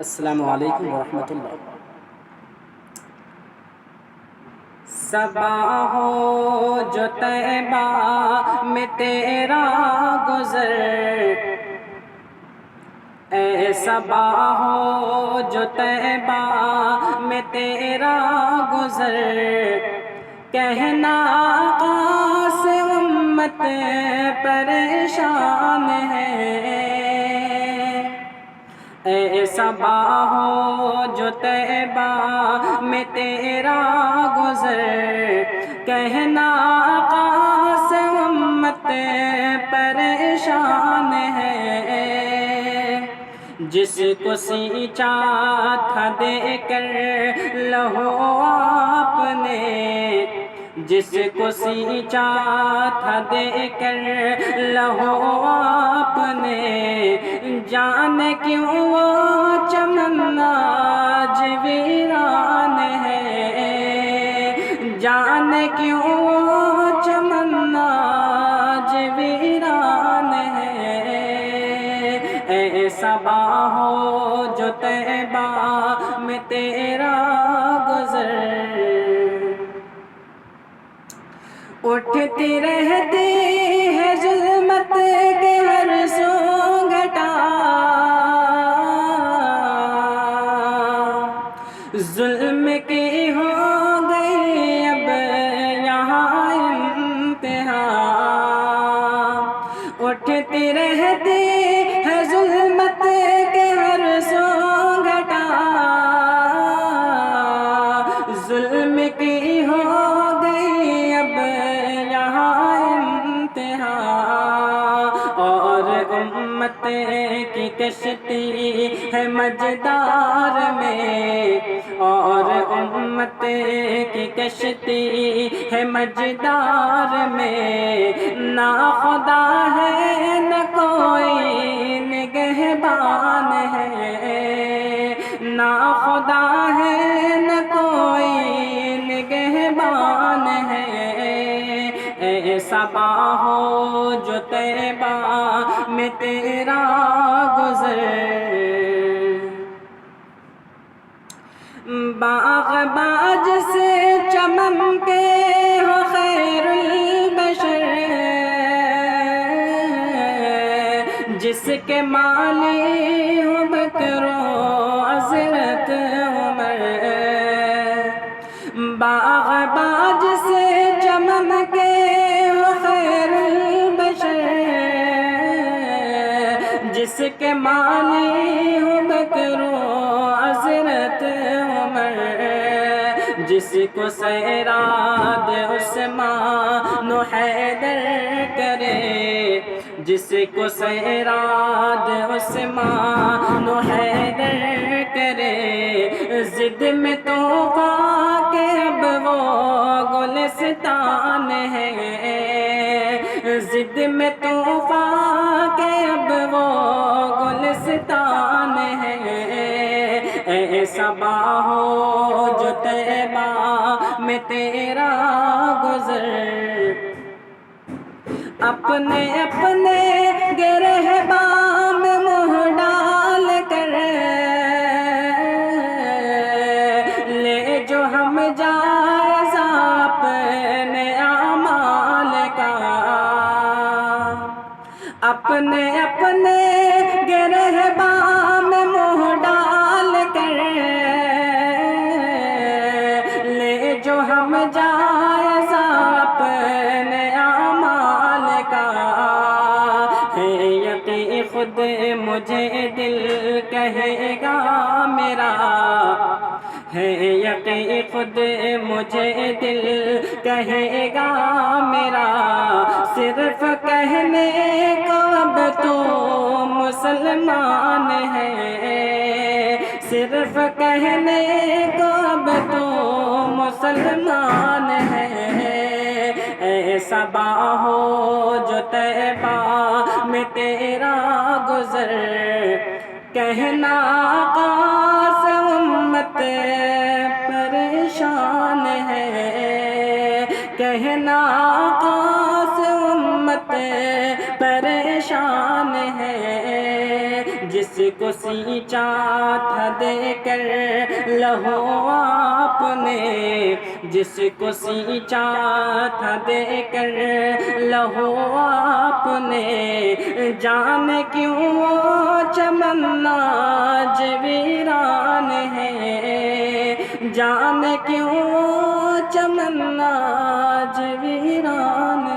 السلام علیکم ورحمۃ اللہ۔ صبا ہو جو طیبہ میں تیرا گزر، اے صبا ہو جو طیبہ میں تیرا گزر، کہنا آقا سے امت پریشان ہے۔ اے صبا ہو جو طیبہ میں تیرا گزر، کہنا آقا سے امت پریشان ہے۔ جس کو سینچا تھا دے کر لہو آپ نے، جس کو سینچا تھا دے کر لہو آپ نے، جانے کیوں وہ چمن آج ویران ہے، جانے کیوں وہ چمن آج ویران ہے۔ اے صبا ہو جو طیبہ میں تیرا گزر، اٹھتی رہتی ہے ظلمت کے ہر سو گھٹا، ظلم کی ہو گئی اب یہاں انتہا، اٹھتی رہتی ہے ظلمت کے ہر سو گھٹا، ظلم کی ہو گئی اب یہاں انتہا، اور امت کی کشتی ہے مجدار میں، اور امت کی کشتی ہے مجدار میں، نہ خدا ہے نہ کوئی نگہبان ہے، نہ خدا ہے نہ کوئی نگہبان ہے۔ اے صبا ہو جو طیبہ میں تیرا گزر، باغ باج سے چمن کے ہو خیر البشر، جس کے مالی ہو بکر و حضرت عمر، باغ باج سے چمن کے ہو خیر البشر، جس کے مالی ہو بکر و حضرت عمر، جس کو سیراد عثمان و حیدر کرے، جس کو سیراد عثمان و حیدر کرے، ضد میں طوفان کے اب وہ گلستان ہے، ضد میں طوفان کے اب وہ گلستان ہے۔ اے صبا ہو جو طیبہ میں تیرا گزر، اپنے اپنے گرہبان میں منہ ڈال کر لے جو ہم جائزہ اپنے اعمال کا، اپنے اپنے گرہبان میں منہ ڈال کر لے جو ہم جائزہ اپنے اعمال کا، ہے یقین خود مجھے دل کہے گا میرا، ہے یقین خود مجھے دل کہے گا میرا، صرف کہنے کو اب تو مسلمان ہے، صرف کہنے کو اب تو مسلمان ہے۔ اے صبا ہو جو طیبہ میں تیرا گزر، کہنا آقا سے امت پریشان ہے، کہنا آقا سے امت پریشان ہے، جس کو سینچا تھا دے کر لہو آپ نے، جس کو سینچا تھا دے کر لہو آپ نے، جانے کیوں وہ چمن آج ویران ہے، جانے کیوں وہ چمن آج ویران